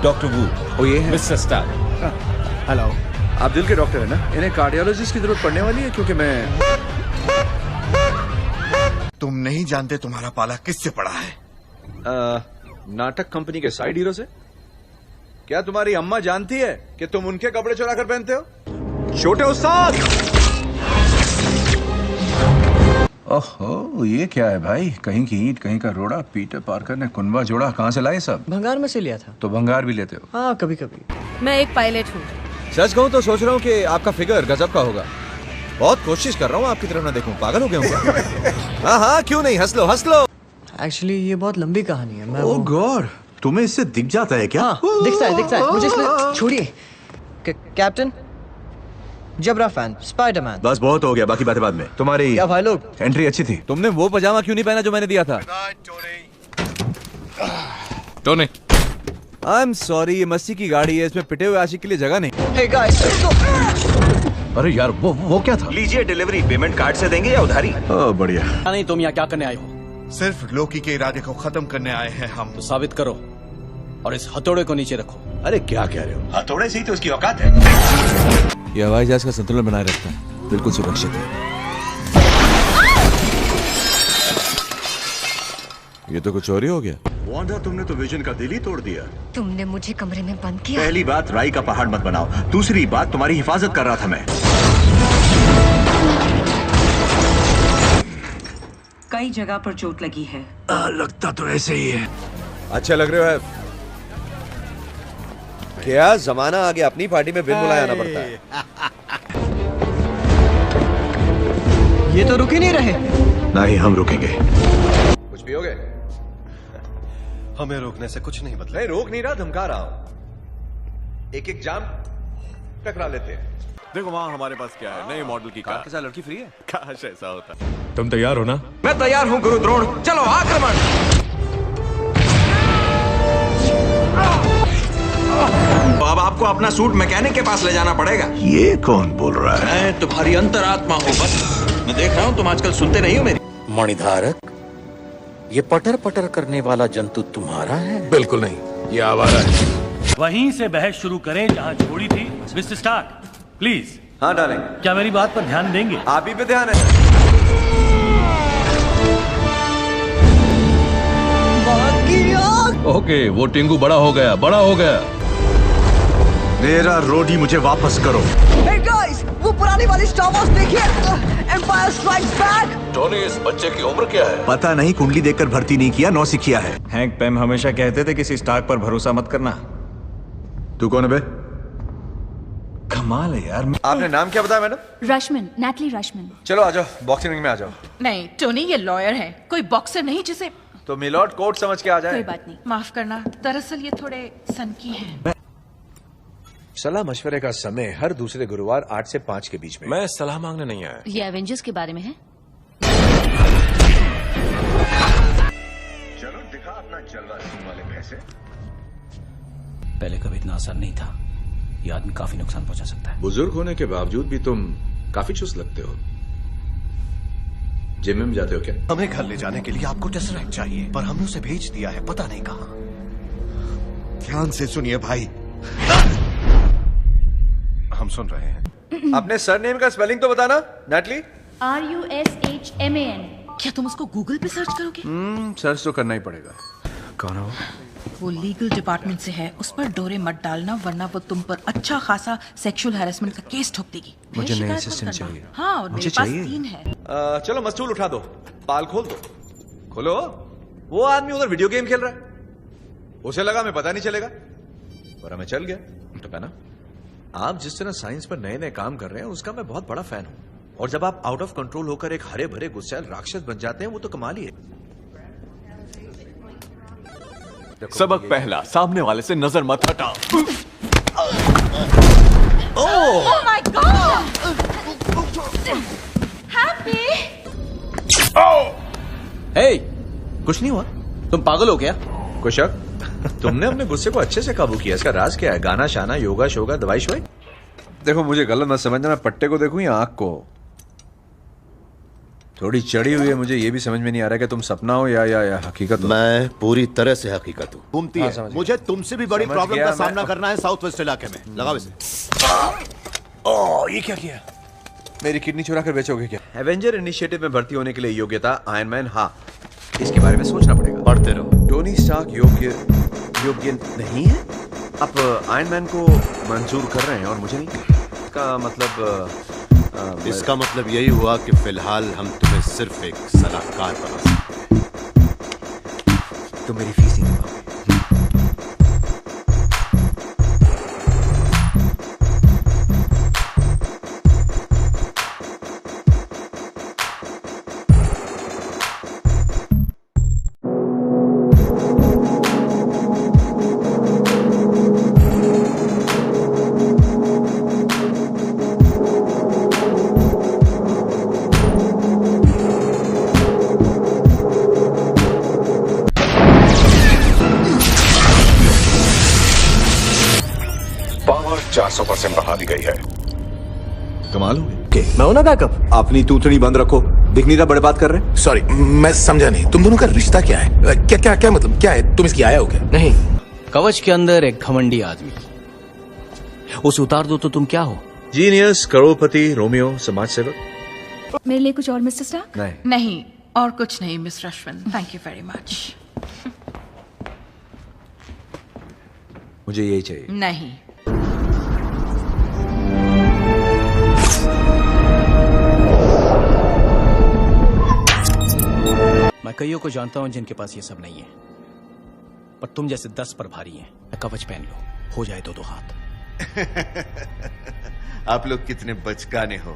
Doctor वू। वो ये है मिस्टर स्टार्क। हेलो। आप दिल के डॉक्टर है ना? इन्हें कार्डियोलॉजिस्ट की जरूरत पड़ने वाली है क्योंकि मैं तुम नहीं जानते तुम्हारा पाला किससे पड़ा है? नाटक कंपनी के साइड हीरो से। क्या तुम्हारी अम्मा जानती है कि तुम उनके कपड़े चुरा कर पहनते हो? छोटे उस्ताद। ओहो, ये क्या है भाई? कहीं की ईंट कहीं का रोड़ा। पीटर पार्कर ने कुनबा जोड़ा। कहाँ से लाए सब? भंगार में से लिया था। तो भंगार भी लेते हो? हाँ, कभी कभी। मैं एक पायलट हूँ। सच कहूं तो सोच रहा हूं कि आपका फिगर गजब का होगा। बहुत कोशिश कर रहा हूं आपकी तरफ ना देखूं। पागल हो गया हूं? हाँ हाँ, क्यों नहीं, हंस लो हंस लो। एक्चुअली ये बहुत लंबी कहानी है। मैं ओह गॉड, तुम्हें इससे दिख जाता है क्या? हाँ, दिखता है। मुझे इसमें छोड़िए। कैप्टन, जबरा फैन, स्पाइडरमैन। बस बहुत हो गया, बाकी बातें बाद में। तुम्हारी क्या भाई लोग? एंट्री अच्छी थी। तुमने वो पजामा क्यों नहीं पहना जो मैंने दिया था? टोनी, आई एम सॉरी, ये मस्ती की गाड़ी है, इसमें पिटे हुए आशिक के लिए जगह नहीं। हे गाइस, अरे यार, वो क्या था? लीजिए डिलीवरी। पेमेंट कार्ड से देंगे या उधारी? ओह बढ़िया। नहीं, तुम यहाँ क्या करने आए हो? सिर्फ लोकी के इरादे को खत्म करने आए हैं हम। तो साबित करो और इस हथौड़े को नीचे रखो। अरे क्या कह रहे हो? हथौड़े से ही तो उसकी औकात है। ये हवाई जहाज का संतुलन बनाए रखता है, बिल्कुल सुरक्षित है। ये तो कुछ और ही हो गया। वांडा, तुमने तो विजन का दिल ही तोड़ दिया। तुमने मुझे कमरे में बंद किया। पहली बात, राई का पहाड़ मत बनाओ। दूसरी बात, तुम्हारी हिफाजत कर रहा था मैं। कई जगह पर चोट लगी है। लगता तो ऐसे ही है। अच्छा लग रहे हो। क्या जमाना आ गया, अपनी पार्टी में बिन बुलाए आना पड़ता है। ये तो रुक ही नहीं रहे। नहीं, हम रुकेंगे। कुछ भी हो गए? हमें रोकने से कुछ नहीं बदला। नहीं, रोक नहीं रहा, धमका रहा हूं। एक एक जाम टकरा लेते हैं। देखो वहाँ हमारे पास क्या है, नए मॉडल की कार के साथ लड़की फ्री है। काश ऐसा होता। तुम तैयार हो ना? मैं तैयार हूँ गुरु द्रोण, चलो आक्रमण। अब आपको अपना सूट मैकेनिक के पास ले जाना पड़ेगा। ये कौन बोल रहा है? मैं तुम्हारी अंतरात्मा हूँ। बस मैं देख रहा हूँ तुम आजकल सुनते नहीं हो मेरी। मणिधारक, ये पटर पटर करने वाला जंतु तुम्हारा है? बिल्कुल नहीं, ये आवारा है। वहीं से बहस शुरू करें जहां छोड़ी थी। Mister Stark, please. हाँ डालेंगे। क्या मेरी बात पर ध्यान देंगे? आप ही पे ध्यान है। ओके, वो टिंगू बड़ा हो गया। मेरा रोडी मुझे वापस करो। हे गाइस, वो पुरानी वाली स्टार वॉर्स देखिए, एम्पायर स्ट्राइक्स बैक। टोनी, इस बच्चे की उम्र क्या है? पता नहीं, कुंडली देखकर भर्ती नहीं किया, नौसिखिया है। हैंक पैम हमेशा कहते थे किसी स्टार्क पर भरोसा मत करना। तू कौन है बे? कमाल है यार। आपने नाम क्या बताया मैडम? रश्मिन, नैटली रश्मिन। चलो आ जाओ, बॉक्सिंग रिंग में आ जाओ। नहीं टोनी, ये लॉयर है, कोई बॉक्सर नहीं जिसे। तो मिलॉर्ड कोर्ट समझ के आ जाए। कोई बात नहीं, माफ करना, दरअसल ये थोड़े सनकी हैं। सलाह मशवरे का समय हर दूसरे गुरुवार 8 से 5 के बीच में। मैं सलाह मांगने नहीं आया। ये एवेंजर्स के बारे में है। चलो दिखा अपना जलवा सिंह वाले पैसे। पहले कभी इतना आसान नहीं था। ये आदमी काफी नुकसान पहुंचा सकता है। बुजुर्ग होने के बावजूद भी तुम काफी चुस्त लगते हो। जिम में जाते हो क्या? हमें घर ले जाने के लिए आपको टेसरैक्ट चाहिए, पर हमने उसे भेज दिया है, पता नहीं कहाँ। ध्यान से सुनिए भाई। हम सुन रहे हैं। अपने सरनेम का स्पेलिंग तो बताना, नैटली। RUSHMAN। क्या तुम उसको गूगल पे सर्च करोगे? सर्च तो करना ही पड़ेगा। कौन है वो लीगल डिपार्टमेंट से है, उस पर डोरे मत डालना वरना वो तुम पर अच्छा खासा सेक्सुअल हैरेसमेंट का केस ठोक देगी। मुझे नई शिकायत मत असिस्टेंट करना। चाहिए। हाँ, और मुझे मेरे पास चाहिए। 3 है। चलो मस्तूल उठा दो, पाल खोल दो। खोलो। वो आदमी उधर वीडियो गेम खेल रहा है, उसे लगा मैं पता नहीं चलेगा, और मैं चल गया। तो कहना, आप जिस तरह साइंस पर नए नए काम कर रहे हैं उसका मैं बहुत बड़ा फैन हूं, और जब आप आउट ऑफ कंट्रोल होकर एक हरे भरे गुस्सैल राक्षस बन जाते हैं वो तो कमाल ही है। सबक पहला, सामने वाले से नजर मत हटाओ। Oh my God! Happy? हे, कुछ नहीं हुआ। तुम पागल हो क्या? कुशक, तुमने अपने गुस्से को अच्छे से काबू किया, इसका राज क्या है? गाना शाना, योगा शोगा, दवाई शवाई? देखो मुझे गलत मत समझना, मैं पट्टे को देखूं या आंख को? थोड़ी चढ़ी हुई है, मुझे ये भी समझ में नहीं आ रहा कि तुम सपना हो या हकीकत हो। मैं पूरी तरह से हकीकत हूँ। घूमती है। मुझे तुमसे भी बड़ी प्रॉब्लम का सामना करना है साउथ वेस्ट इलाके में। लगाओ इसे। ओह, ये क्या किया? मेरी किडनी चुरा कर बेचोगे क्या? एवेंजर इनिशिएटिव में भर्ती होने के लिए योग्यता आयरन मैन, हाँ, इसके बारे में सोचना पड़ेगा। पढ़ते रहो। टोनी स्टार्क योग्य नहीं है? आप आयरन मैन को मंजूर कर रहे हैं और मुझे नहीं? इसका मतलब यही हुआ कि फिलहाल हम तुम्हें सिर्फ एक सलाहकार बना सकते हैं। तो मेरी फीस नहीं दे पावर 400% बढ़ा दी गई है। कमाल हो गई। मैं हूं ना बैकअप। अपनी तूतनी बंद रखो, दिख नहीं रहा बड़े बात कर रहे हैं। सॉरी, मैं समझा नहीं, तुम दोनों का रिश्ता क्या है? क्या मतलब क्या है? तुम इसकी आया हो क्या? नहीं, कवच के अंदर एक घमंडी आदमी, उसे उतार दो तो तुम क्या हो? जीनियस, करोड़पति, रोमियो, समाज सेवक। मेरे लिए कुछ और मिस्टर स्टार्क? नहीं, और कुछ नहीं miss Ashwin, thank you very much. मुझे यही चाहिए। नहीं। मैं कईयों को जानता हूं जिनके पास ये सब नहीं है, पर तुम जैसे 10 पर भारी हैं। कवच पहन लो, हो जाए तो हाथ। आप लोग कितने बचकाने हो,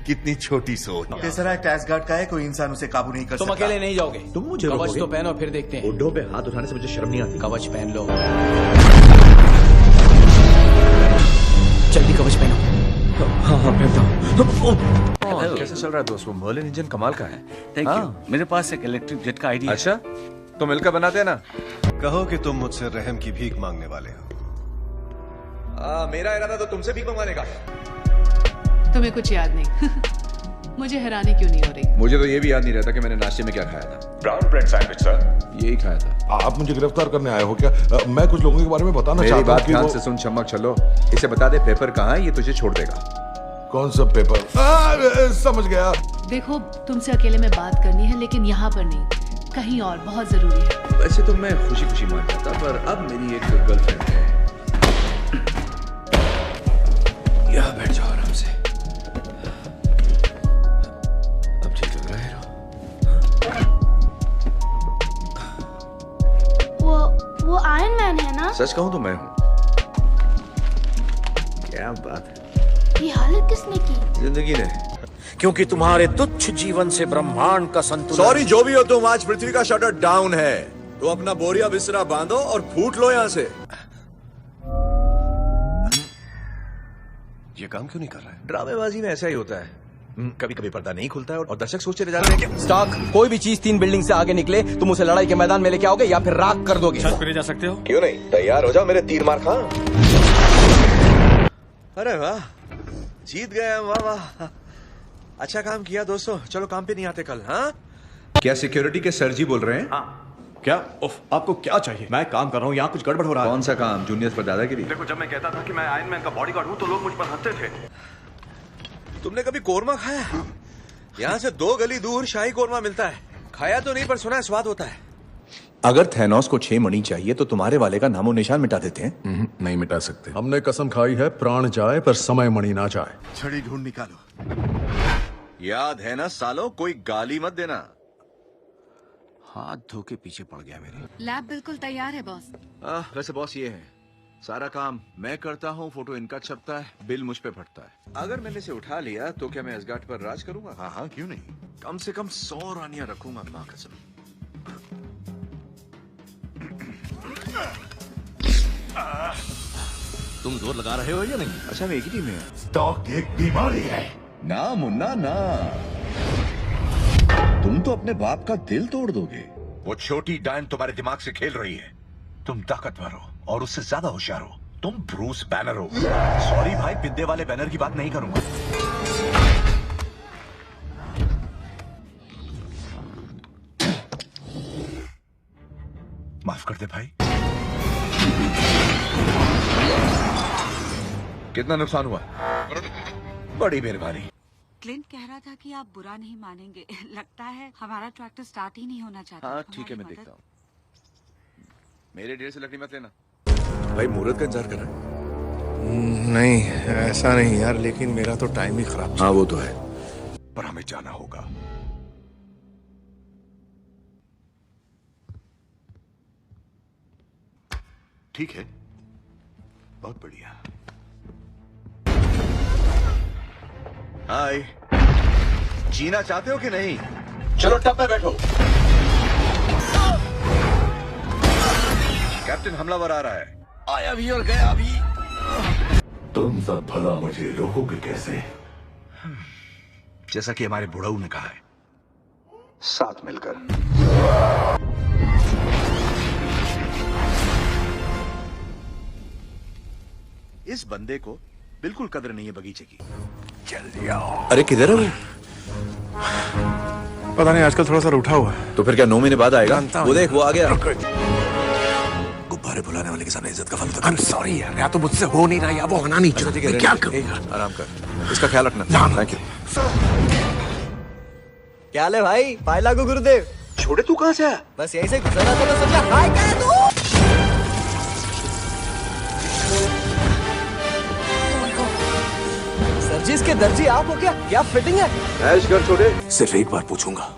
कितनी छोटी सोच। टेसरैक्ट एसगार्ड का है, कोई इंसान उसे काबू नहीं कर सकता। तुम अकेले नहीं जाओगे। तुम मुझे कवच तो पहनो, फिर देखते हैं। बुड्ढों पे हाथ उठाने से मुझे शर्म नहीं आती। कवच पहन लो, जल्दी कवच पहनो। हाँ पहनता हूँ। कैसा चल रहा है दोस्त? वो मर्लिन इंजन कमाल का है। Thank you. मेरे पास एक इलेक्ट्रिक जेट का आइडिया। अच्छा, तो मिलकर बनाते हैं ना। कहो कि तुम मुझसे रहम की भीख मांगने वाले हो। मेरा इरादा तो तुमसे भीख मंगवाने का। तुम्हें कुछ याद नहीं। मुझे हैरानी क्यों नहीं हो रही? मुझे तो ये भी याद नहीं रहता कि मैंने नाश्ते में क्या खाया था। Brown bread sandwich sir. यही खाया था। आप मुझे गिरफ्तार करने आए हो क्या? मैं कुछ लोगों के बारे में बताना मेरी चाहता हूँ। बात ध्यान से सुन चमक, चलो इसे बता दे पेपर कहाँ है, ये तुझे छोड़ देगा। कौन सा पेपर? समझ गया। देखो, तुमसे अकेले में बात करनी है, लेकिन यहाँ पर नहीं, कहीं और बहुत जरूरी है। वैसे तो मैं खुशी खुशी मान जाता, पर अब मेरी एक गर्लफ्रेंड है। यहाँ बैठ जाओ आराम से। अब ठीक लग रहा है? वो आयरन मैन है ना? सच कहूं तो मैं हूं। क्या बात है। ये हालत किसने की? जिंदगी ने। क्योंकि तुम्हारे तुच्छ जीवन से ब्रह्मांड का संतुलन। सॉरी जो भी हो तुम, आज पृथ्वी का शटर डाउन है, तो अपना बोरिया बिस्तरा बांधो और फूट लो यहां से। ये काम क्यों नहीं कर रहा है? ड्रामेबाजी में ऐसा ही होता है, कभी कभी पर्दा नहीं खुलता है और दर्शक सोचते रह जाते हैं कि स्टार्क, कोई भी चीज 3 बिल्डिंग से आगे निकले, तुम उसे लड़ाई के मैदान में लेके आओगे या फिर राख कर दोगे। छत पे ले जा सकते हो? क्यों नहीं, तैयार हो जाओ मेरे तीर मार खा। अरे वाह, जीत गए हम, वाह वाह, अच्छा काम किया दोस्तों। चलो काम पे नहीं आते कल। हाँ, क्या सिक्योरिटी के सर जी बोल रहे हैं? हाँ। क्या? उफ, आपको क्या चाहिए? मैं काम कर रहा हूँ, यहाँ कुछ गड़बड़ हो रहा है। कौन सा काम? जूनियर्स पर दादागिरी? देखो, जब मैं कहता था कि मैं आयरन मैन का बॉडीगार्ड हूँ, तो लोग मुझ पर हंसते थे। तुमने कभी कोरमा खाया? यहाँ से 2 गली दूर शाही कोरमा मिलता है। खाया तो नहीं, पर सुना है स्वाद होता है। अगर थैनोस को 6 मणि चाहिए तो तुम्हारे वाले का नामो निशान मिटा देते हैं। नहीं मिटा सकते। हमने कसम खाई है, प्राण जाए पर समय मणि ना जाए। छड़ी ढूंढ निकालो। याद है ना सालो, कोई गाली मत देना। हाथ धो के पीछे पड़ गया मेरे। लैब बिल्कुल तैयार है बॉस। वैसे बॉस ये है, सारा काम मैं करता हूँ, फोटो इनका छपता है, बिल मुझ पे फटता है। अगर मैंने इसे उठा लिया तो क्या मैं एसगार्ड पर राज करूंगा? हाँ हाँ, क्यों नहीं। कम से कम 100 रानियां रखूंगा, माँ कसम। तुम जोर लगा रहे हो या नहीं? अच्छा, मैं एक ही टीम में। स्टॉक एक बीमारी है ना मुन्ना ना, तुम तो अपने बाप का दिल तोड़ दोगे। वो छोटी डायन तुम्हारे दिमाग से खेल रही है। तुम ताकतवर हो और उससे ज्यादा होशियार हो। तुम ब्रूस बैनर हो। सॉरी भाई, पिद्दे वाले बैनर की बात नहीं करूंगा। कर दे भाई। कितना नुकसान हुआ? बड़ी मेहरबानी। क्लिंट कह रहा था कि आप बुरा नहीं मानेंगे। लगता है हमारा ट्रैक्टर स्टार्ट ही नहीं होना चाहता। हाँ ठीक है, मैं देखता हूँ। मेरे ढेर से लकड़ी मत लेना। भाई मुहूर्त का इंतजार कर रहा है? नहीं ऐसा नहीं यार, लेकिन मेरा तो टाइम ही खराब। हाँ वो तो है, पर हमें जाना होगा। ठीक है, बहुत बढ़िया। हाय, जीना चाहते हो कि नहीं? चलो टब में बैठो। कैप्टन हमलावर आ रहा है। आया भी और गया भी। तुम सब भला मुझे रोकोगे कैसे? जैसा कि हमारे बुढ़ऊ ने कहा है, साथ मिलकर। इस बंदे को बिल्कुल कदर नहीं है बगीचे की। चल जाओ। अरे किधर है वो? पता नहीं, आजकल थोड़ा सा रूठा हुआ है। तो फिर क्या 9 महीने बाद आएगा? वो देख, वो आ गया। गुब्बारे बुलाने वाले के सामने इज्जत का फलूदा। I'm sorry यार, या तो मुझसे हो नहीं रहा या वो होना नहीं चाहते। मैं क्या करूंगा? आराम कर, इसका ख्याल रखना। Thank you. क्या हाल है भाई? पाए लागू गुरुदेव। छोड़े तू कहाँ से आया? बस यहीं से गुजरा था तो सोचा हाय क्या है तू? सर्जिस के दर्जी आप हो क्या? क्या फिटिंग है? ऐश कर छोड़े। सिर्फ एक बार पूछूंगा,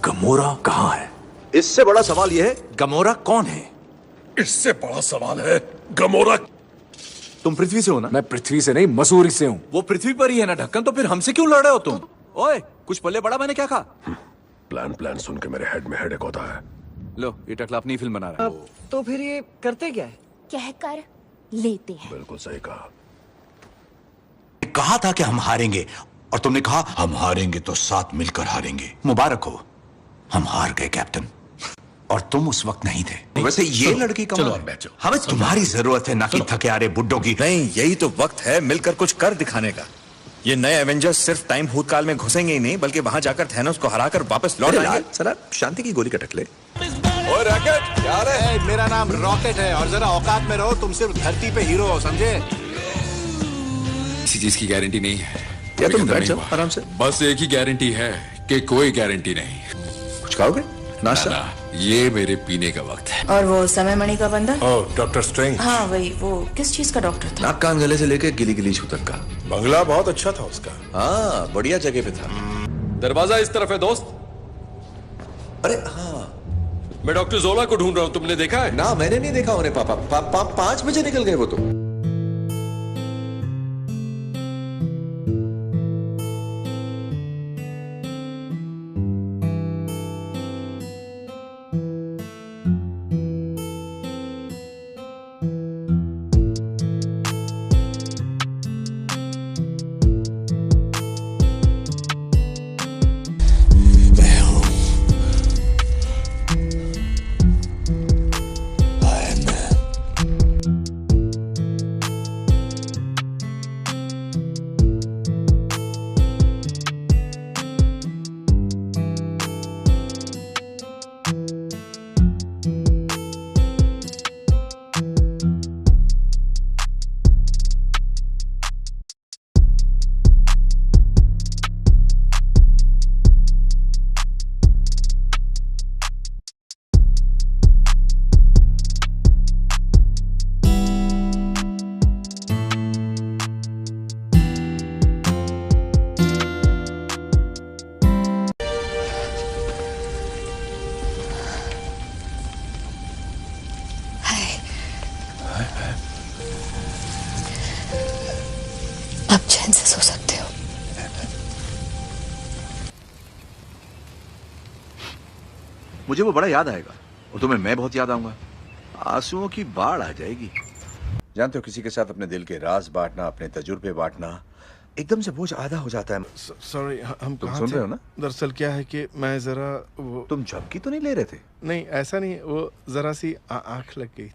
गमोरा कहाँ है? इससे बड़ा सवाल यह है, गमोरा कौन है? इससे बड़ा सवाल है, गमोरा। तुम पृथ्वी से हो ना? मैं पृथ्वी से नहीं, मसूरी से हूँ। वो पृथ्वी पर ही है ना ढक्कन, तो फिर हमसे क्यों लड़ रहे हो तुम? ओए, कुछ पल्ले बड़ा मैंने क्या कहा? प्लान सुन के मेरे हेड में हेडेक होता है। लो, ये टकला अपनी फिल्म बना रहा है। तो फिर ये करते क्या है? कहकर लेते हैं। बिल्कुल सही कहा। कहा था कि हम हारेंगे, और तुमने कहा हम हारेंगे तो साथ मिलकर हारेंगे। मुबारक हो, हम हार गए कैप्टन, और तुम उस वक्त नहीं थे। वैसे ये लड़की का चलो बैठो। हमें तुम्हारी जरूरत है, ना कि थके आ रहे बुड्ढों की। नहीं, यही तो वक्त है मिलकर कुछ कर दिखाने का। ये नए एवेंजर्स सिर्फ टाइम भूतकाल में घुसेंगे ही नहीं, बल्कि वहां जाकर थैनोस को हराकर वापस लौट आएंगे। साला शांति की गोली का टकले। ओए रॉकेट, क्या है? मेरा नाम रॉकेट है, और जरा औकात में रहो। तुम सिर्फ धरती पे हीरो हो, समझे? किसी चीज की गारंटी नहीं है। या तुम बैठ जाओ आराम से। बस एक ही गारंटी है कि कोई गारंटी नहीं। कुछ खाओगे? नाश्ता? ये मेरे पीने का वक्त है। और वो समय मणि का बंदा? ओह, डॉक्टर स्ट्रेंज। हाँ वही, वो किस चीज का डॉक्टर था? नाक कान गले से लेके गिली गिली छू तक का। बंगला बहुत अच्छा था उसका। हाँ, बढ़िया जगह पे था। दरवाजा इस तरफ है दोस्त। अरे हाँ, मैं डॉक्टर जोला को ढूंढ रहा हूँ, तुमने देखा है? ना मैंने नहीं देखा उन्हें। पापा 5 बजे निकल गए वो तो। अब चैन से सो सकते हो। मुझे वो बड़ा याद आएगा, और तुम्हें मैं बहुत याद आऊंगा। आंसुओं की बाढ़ आ जाएगी। जानते हो, किसी के साथ अपने दिल के राज बांटना, अपने तजुर्बे बांटना, एकदम से बोझ आधा हो जाता है। सॉरी, हम तुम सुन रहे हो ना? दरअसल क्या है कि मैं जरा वो... तुम झपकी तो नहीं ले रहे थे? नहीं, ऐसा नहीं, वो जरा सी आंख लग गई।